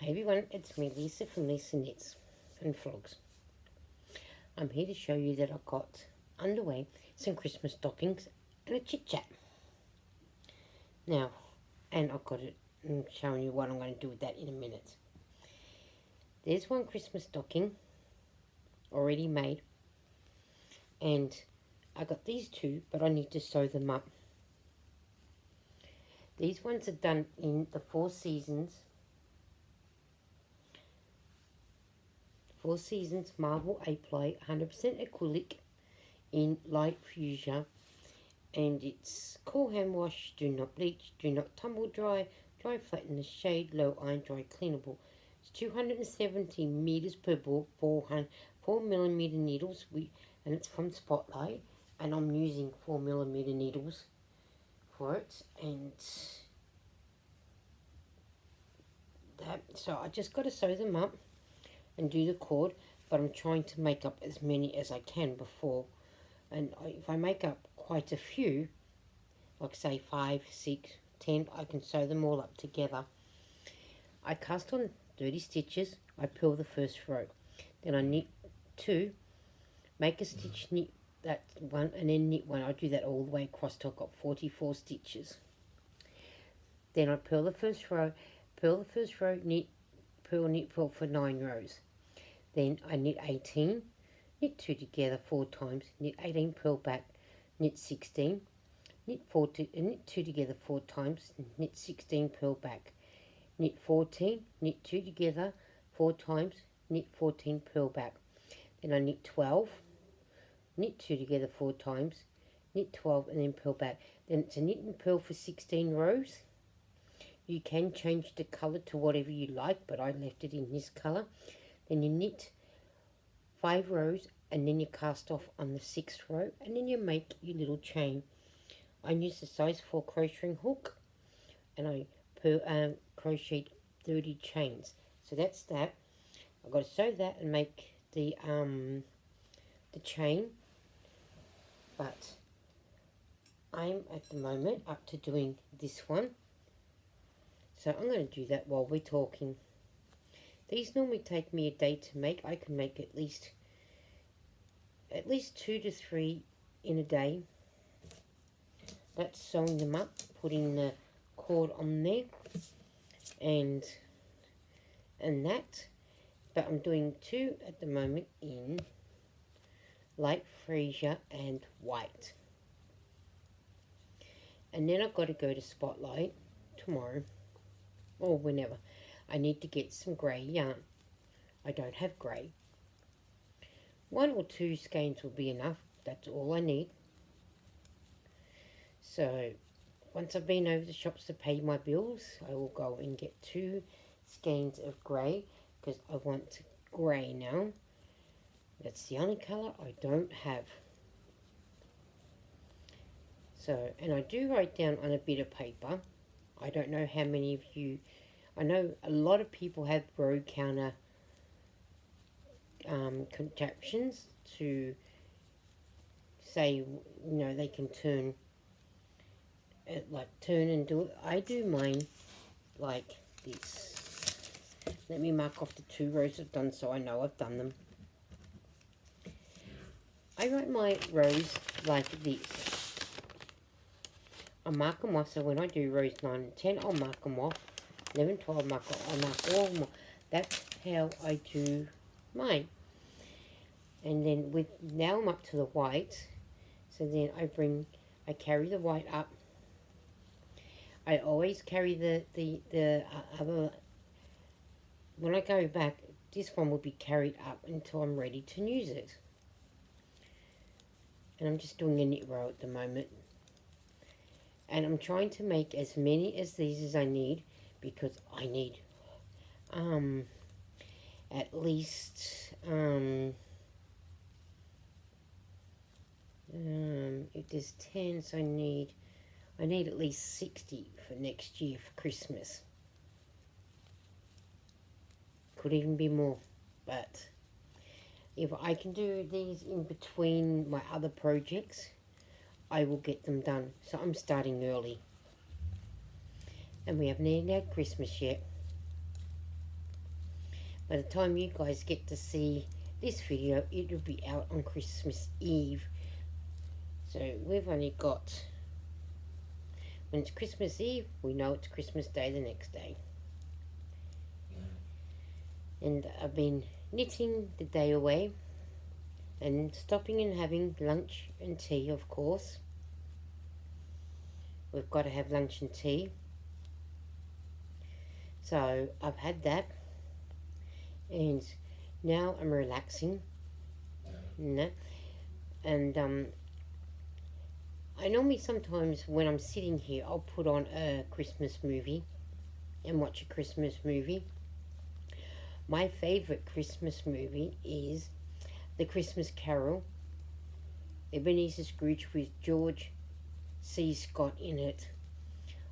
Hey everyone, it's me Lisa from Lisa Knits and Vlogs. I'm here to show you that I've got underway some Christmas stockings and a chit chat. Now, and I've got it, I'm showing you what I'm going to do with that in a minute. There's one Christmas stocking already made, and I got these two, but I need to sew them up. These ones are done in the Four Seasons marble A-ply, 100% acrylic in light fuchsia, and it's cool hand wash, do not bleach, do not tumble dry, dry flat in the shade, low iron dry, cleanable. It's 270 meters per ball, 4mm needles, and it's from Spotlight, and I'm using 4mm needles for it, and that. So I just got to sew them up and do the cord, but I'm trying to make up as many as I can before, and if I make up quite a few, like say 5, 6, 10, I can sew them all up together. I cast on 30 stitches, I purl the first row, then I knit 2, make a stitch, knit that one, and then knit 1. I do that all the way across till I've got 44 stitches. Then I purl the first row, knit, purl for 9 rows. Then I knit 18, knit 2 together 4 times, knit 18, purl back, knit 16, knit 2 together 4 times, knit 16, purl back, knit 14, knit 2 together 4 times, knit 14, purl back. Then I knit 12, knit 2 together 4 times, knit 12, and then purl back. Then it's a knit and purl for 16 rows. You can change the colour to whatever you like, but I left it in this colour. Then you knit 5 rows, and then you cast off on the 6th row, and then you make your little chain. I use the size 4 crocheting hook, and I crocheted 30 chains. So that's that. I've got to sew that and make the chain, but I'm at the moment up to doing this one. So I'm going to do that while we're talking. These normally take me a day to make. I can make at least 2 to 3 in a day. That's sewing them up, putting the cord on there, and that. But I'm doing 2 at the moment in light fuchsia and white. And then I've got to go to Spotlight tomorrow, or whenever. I need to get some grey yarn. I don't have grey. 1 or 2 skeins will be enough. That's all I need. So once I've been over the shops to pay my bills, I will go and get 2 skeins of grey, because I want grey now. That's the only colour I don't have. So, and I do write down on a bit of paper. I don't know how many of you, I know a lot of people have row counter contraptions to say, they can turn and do it. I do mine like this. Let me mark off the 2 rows I've done so I know I've done them. I write my rows like this. I mark them off, so when I do rows 9 and 10, I'll mark them off. 11, 12, I'll mark all of them. That's how I do mine. And then now I'm up to the white. So then I carry the white up. I always carry the other, when I go back, this one will be carried up until I'm ready to use it. And I'm just doing a knit row at the moment. And I'm trying to make as many as these as I need, because I need at least if there's 10, so I need at least 60 for next year for Christmas. Could even be more, but if I can do these in between my other projects, I will get them done. So I'm starting early. And we haven't even had Christmas yet. By the time you guys get to see this video, it will be out on Christmas Eve. So we've only got, when it's Christmas Eve, we know it's Christmas Day the next day. And I've been knitting the day away and stopping and having lunch and tea, of course. We've got to have lunch and tea. So I've had that, and now I'm relaxing. And I normally sometimes when I'm sitting here, I'll put on a Christmas movie and watch a Christmas movie. My favourite Christmas movie is The Christmas Carol, Ebenezer Scrooge, with George C. Scott in it.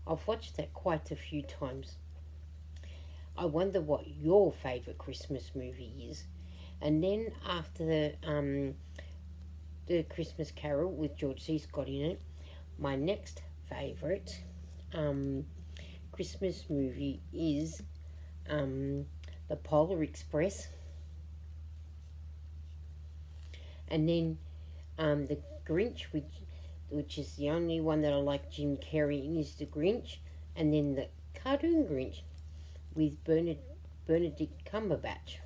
I've watched that quite a few times. I wonder what your favourite Christmas movie is. And then after the Christmas Carol with George C. Scott in it, my next favourite Christmas movie is The Polar Express. And then The Grinch, which is the only one that I like Jim Carrey in, is The Grinch. And then the cartoon Grinch with Benedict Cumberbatch.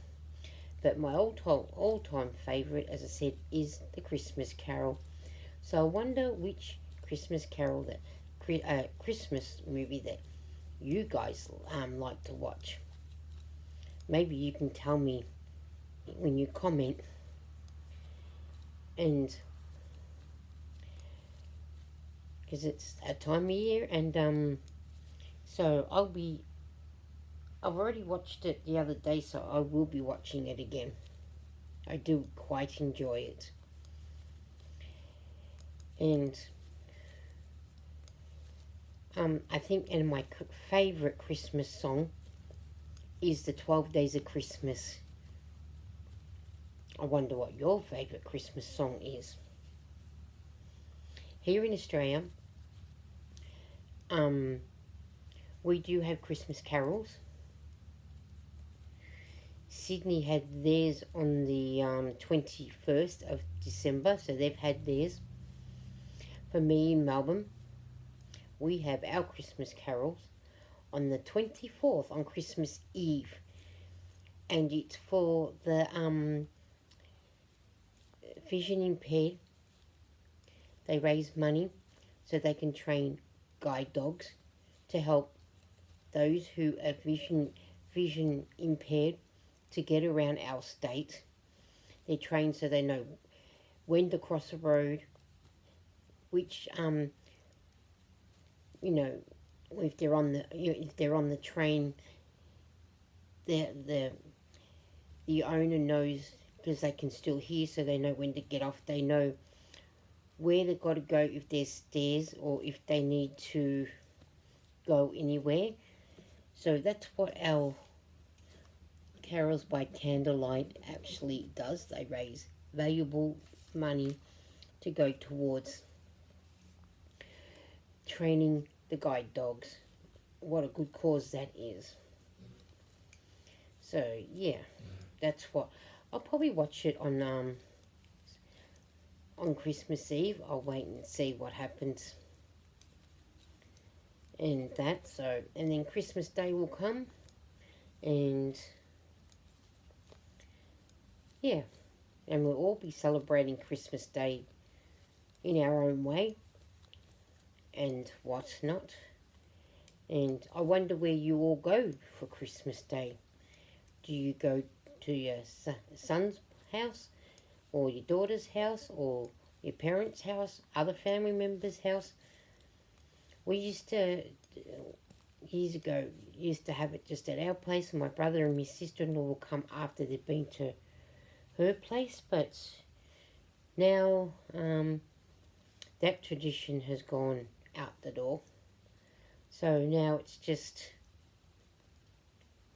But my all-time favourite, as I said, is The Christmas Carol. So I wonder which Christmas Carol, Christmas movie that you guys like to watch. Maybe you can tell me when you comment. And because it's a time of year, and so I've already watched it the other day, so I will be watching it again. I do quite enjoy it. And I think, and my favourite Christmas song is the 12 Days of Christmas. I wonder what your favourite Christmas song is. Here in Australia, we do have Christmas carols. Sydney had theirs on the 21st of December, so they've had theirs. For me in Melbourne, we have our Christmas carols on the 24th, on Christmas Eve. And it's for the vision impaired. They raise money so they can train guide dogs to help those who are vision impaired to get around our state. They're trained so they know when to cross a road, which if they're on the train, the owner knows, because they can still hear, so they know when to get off. They know where they've got to go, if there's stairs or if they need to go anywhere. So that's what our Carols by Candlelight actually does. They raise valuable money to go towards training the guide dogs. What a good cause that is. So yeah, that's what I'll probably watch it on Christmas Eve. I'll wait and see what happens and that. So, and then Christmas Day will come, and yeah, and we'll all be celebrating Christmas Day in our own way and whatnot. And I wonder where you all go for Christmas Day. Do you go to your son's house, or your daughter's house, or your parents' house, other family members' house? We used to, years ago, have it just at our place, and my brother and my sister-in-law will come after they've been to her place. But now that tradition has gone out the door. So now it's just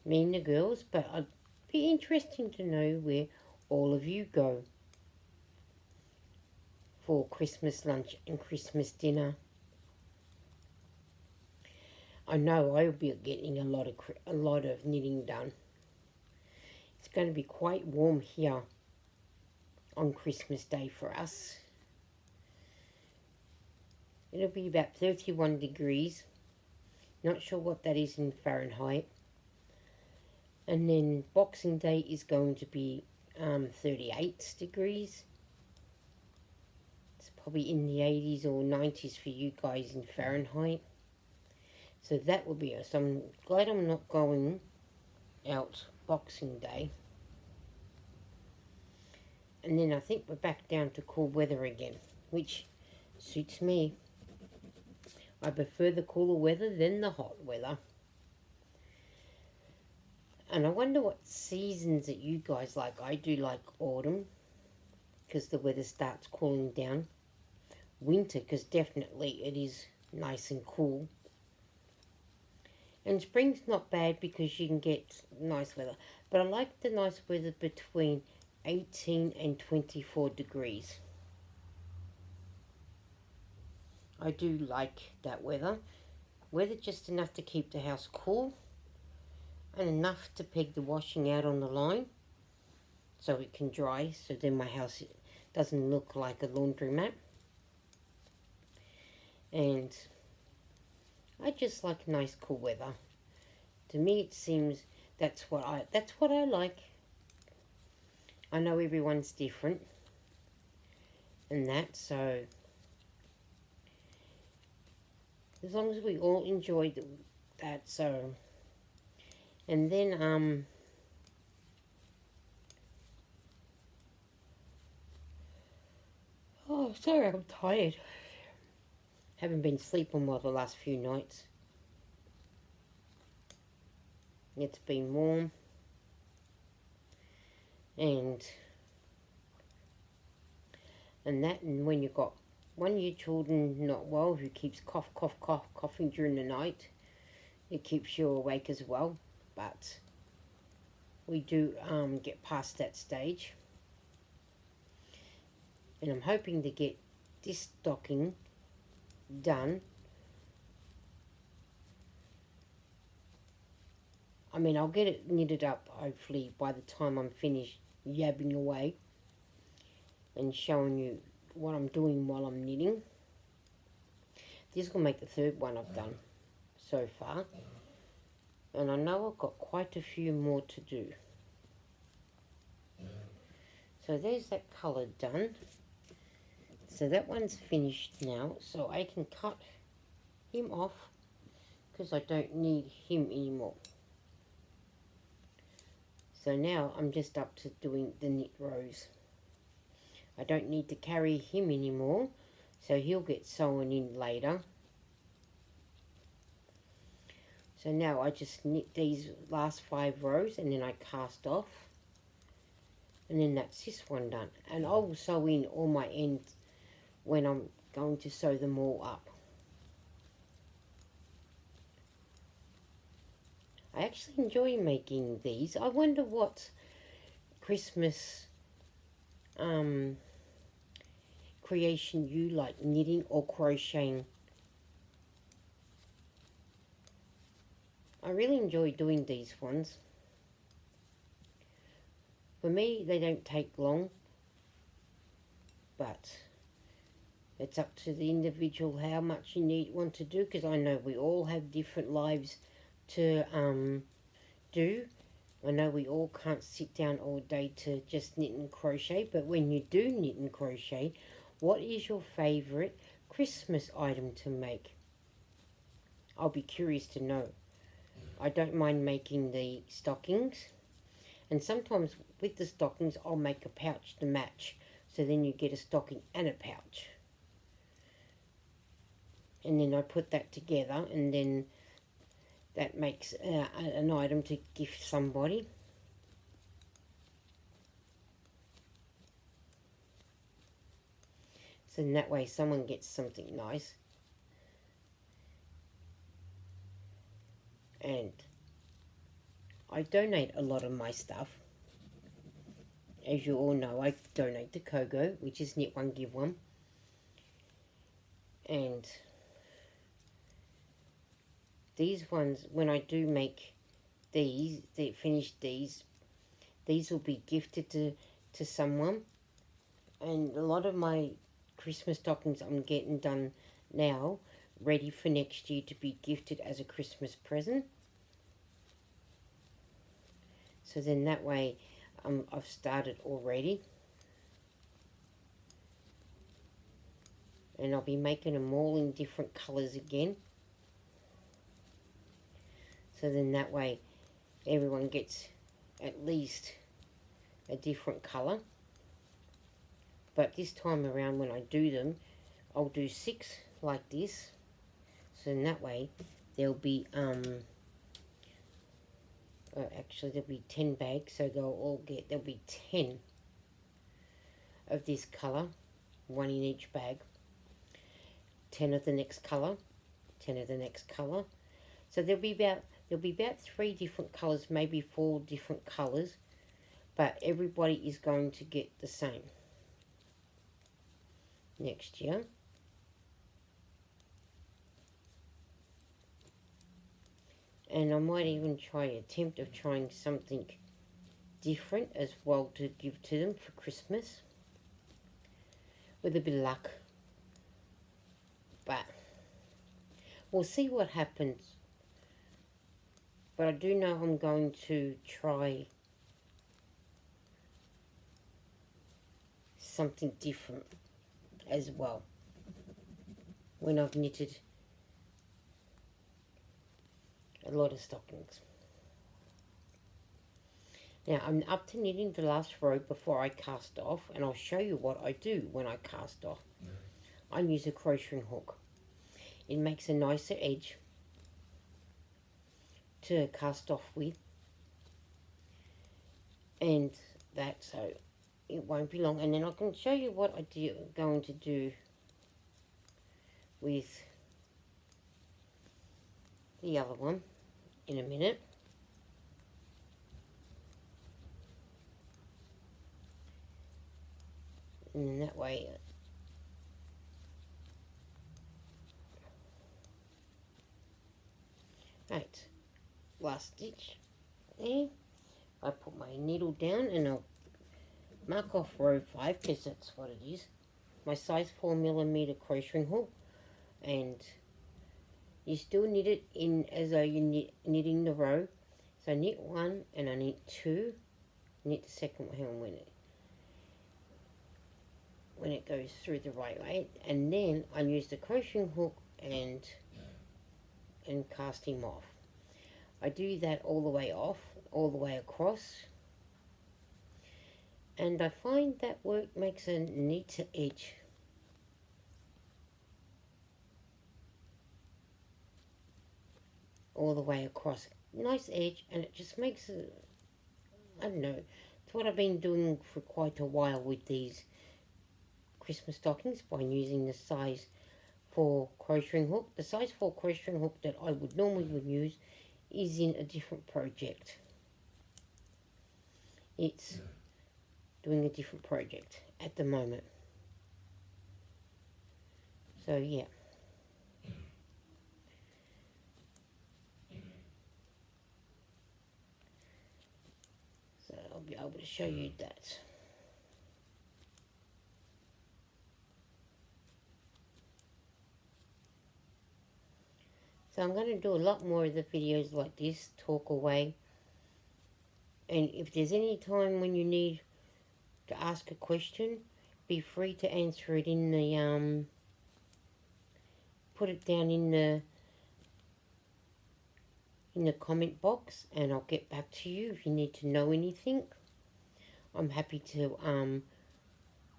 me and the girls, but I'd be interesting to know where all of you go for Christmas lunch and Christmas dinner. I know I'll be getting a lot of knitting done. It's going to be quite warm here on Christmas Day for us. It'll be about 31 degrees. Not sure what that is in Fahrenheit. And then Boxing Day is going to be 38 degrees. It's probably in the 80s or 90s for you guys in Fahrenheit. So that will be us. I'm glad I'm not going out Boxing Day. And then I think we're back down to cool weather again, which suits me. I prefer the cooler weather than the hot weather. And I wonder what seasons that you guys like. I do like autumn, because the weather starts cooling down. Winter, because definitely it is nice and cool. And spring's not bad because you can get nice weather. But I like the nice weather between 18 and 24 degrees. I do like that weather. Weather just enough to keep the house cool and enough to peg the washing out on the line so it can dry, so then my house doesn't look like a laundromat. And I just like nice cool weather. To me it seems that's what I like. I know everyone's different and that, so as long as we all enjoy that, so. And then oh, sorry, I'm tired. Haven't been sleeping well the last few nights. It's been warm. And when you've got one of your children not well who keeps coughing during the night, it keeps you awake as well. But we do get past that stage. And I'm hoping to get this stocking done. I mean, I'll get it knitted up hopefully by the time I'm finished yabbing away and showing you what I'm doing while I'm knitting. This will make the third one I've done so far. And I know I've got quite a few more to do. So there's that colour done. So that one's finished now. So I can cut him off because I don't need him anymore. So now I'm just up to doing the knit rows. I don't need to carry him anymore, so he'll get sewn in later. So now I just knit these last 5 rows and then I cast off. And then that's this one done. And I will sew in all my ends when I'm going to sew them all up. I actually enjoy making these. I wonder what Christmas creation you like, knitting or crocheting. I really enjoy doing these ones. For me, they don't take long, but it's up to the individual how much you want to do, because I know we all have different lives to do. I know we all can't sit down all day to just knit and crochet, but when you do knit and crochet, what is your favourite Christmas item to make? I'll be curious to know. I don't mind making the stockings, and sometimes with the stockings I'll make a pouch to match, so then you get a stocking and a pouch. And then I put that together, and then that makes an item to gift somebody. So in that way someone gets something nice. And I donate a lot of my stuff. As you all know, I donate to Kogo, which is Knit One Give One. And these ones, when I do make these, finish these, these will be gifted to someone. And a lot of my Christmas stockings I'm getting done now, ready for next year to be gifted as a Christmas present. So then that way I've started already. And I'll be making them all in different colours again. So then that way everyone gets at least a different colour. But this time around when I do them, I'll do 6 like this. So in that way there'll be actually there'll be 10 bags, so there'll be 10 of this colour, 1 in each bag. 10 of the next colour, 10 of the next colour. So there'll be about 3 different colours, maybe 4 different colours, but everybody is going to get the same next year. And I might even attempt of trying something different as well to give to them for Christmas, with a bit of luck. But we'll see what happens. But I do know I'm going to try something different as well when I've knitted a lot of stockings. Now I'm up to knitting the last row before I cast off, and I'll show you what I do when I cast off. I use a crocheting hook. It makes a nicer edge to cast off with, and that, so it won't be long. And then I can show you what I'm going to do with the other one in a minute. And then that way right, last stitch there. I put my needle down and I'll mark off row 5 because that's what it is. My size 4mm crocheting hook, and you still knit it in as though you're knitting the row. So I knit 1 and I knit 2, knit the second one. Hang on, when it goes through the right way, and then I use the crocheting hook and cast him off. I do that all the way off, all the way across, and I find that work makes a neater edge. All the way across, nice edge, and it just makes it, I don't know, it's what I've been doing for quite a while with these Christmas stockings, by using the size 4 crocheting hook. The size 4 crocheting hook that I would normally use is in a different project. It's doing a different project at the moment. So yeah. So I'll be able to show you that. So I'm going to do a lot more of the videos like this, talk away. And if there's any time when you need to ask a question, be free to answer it in the, put it down in the comment box, and I'll get back to you if you need to know anything. I'm happy to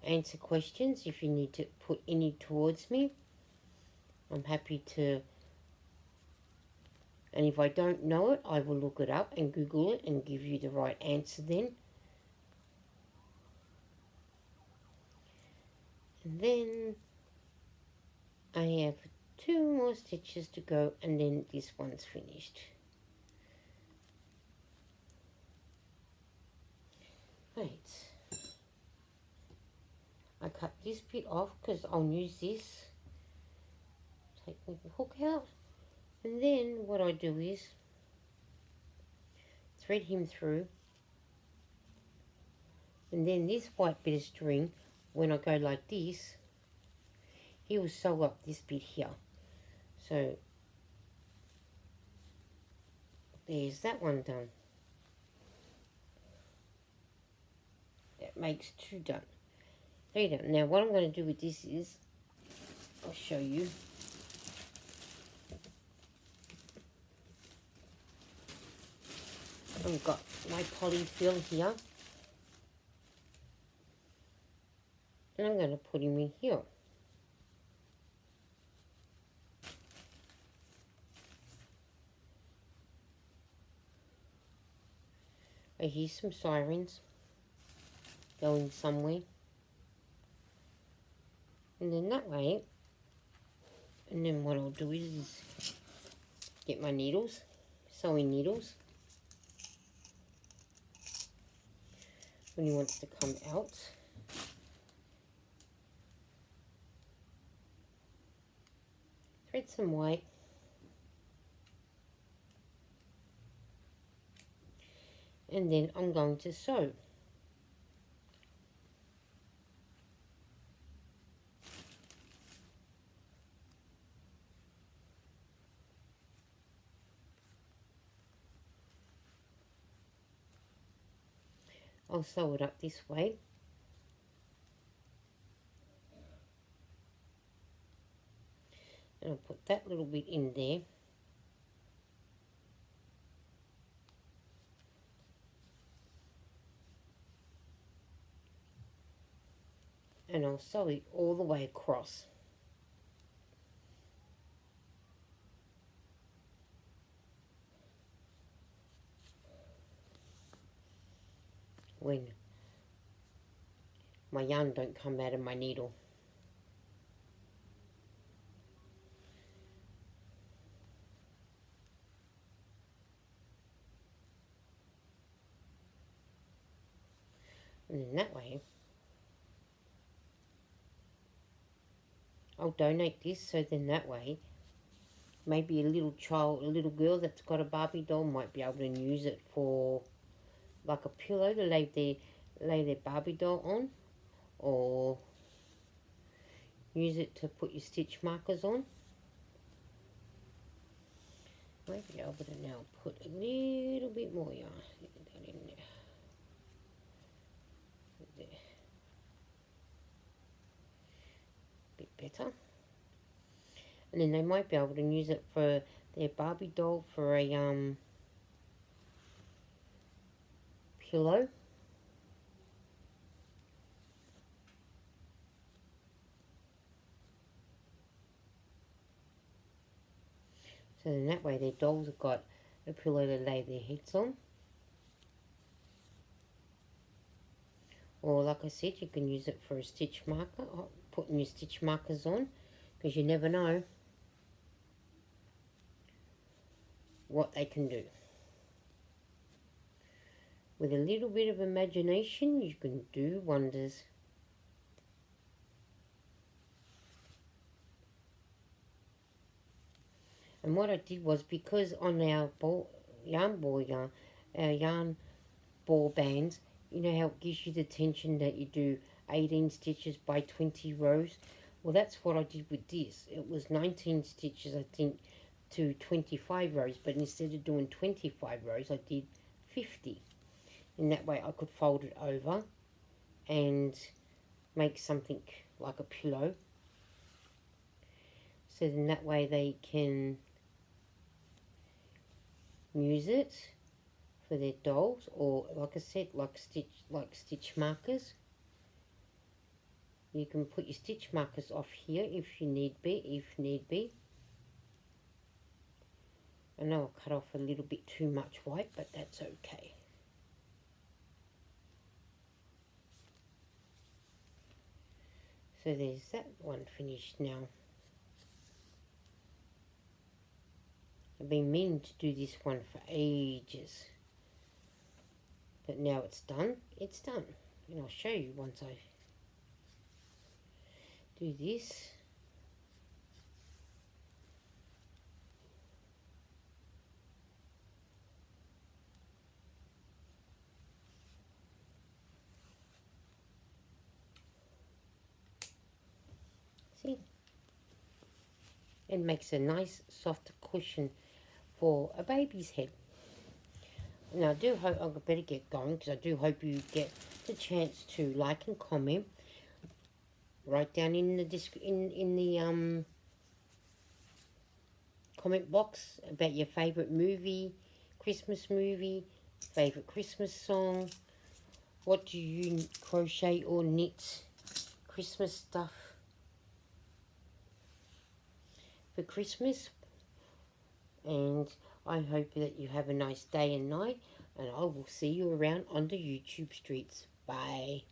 answer questions if you need to put any towards me. I'm happy to. And if I don't know it, I will look it up and Google it and give you the right answer then. And then I have 2 more stitches to go, and then this one's finished. Right. I cut this bit off because I'll use this. Take the hook out. And then what I do is thread him through And then this white bit of string, when I go like this, he will sew up this bit here. So there's that one done. That makes 2 done. 3 done. Now what I'm going to do with this is, I'll show you. I've got my polyfill here. And I'm going to put him in here. I hear some sirens going somewhere. And then that way, and then what I'll do is get my needles, sewing needles. When he wants to come out. Thread some white. And then I'm going to sew. I'll sew it up this way. And I'll put that little bit in there. And I'll sew it all the way across. When my yarn don't come out of my needle. And then that way, I'll donate this, so then that way, maybe a little child, a little girl that's got a Barbie doll might be able to use it for like a pillow to lay their Barbie doll on, or use it to put your stitch markers on. Might be able to now put a little bit more yarn. Get that in there. There. Bit better. And then they might be able to use it for their Barbie doll for a pillow. So then that way their dolls have got a pillow to lay their heads on. Or like I said, you can use it for a stitch marker, putting your stitch markers on, because you never know what they can do. With a little bit of imagination, you can do wonders. And what I did was, because on our yarn ball bands, you know how it gives you the tension that you do 18 stitches by 20 rows? Well, that's what I did with this. It was 19 stitches, I think, to 25 rows, but instead of doing 25 rows, I did 50. And that way I could fold it over and make something like a pillow. So then that way they can use it for their dolls, or like I said, like stitch markers. You can put your stitch markers off here if need be. I know I cut off a little bit too much white, but that's okay. So there's that one finished now. I've been meaning to do this one for ages. But now it's done. It's done. And I'll show you once I do this. and makes a nice soft cushion for a baby's head. Now I do hope, I better get going because I do hope you get the chance to like and comment. Write down in the comment box about your favourite movie, Christmas movie, favourite Christmas song. What do you crochet or knit Christmas stuff for Christmas? And I hope that you have a nice day and night, and I will see you around on the YouTube streets. Bye.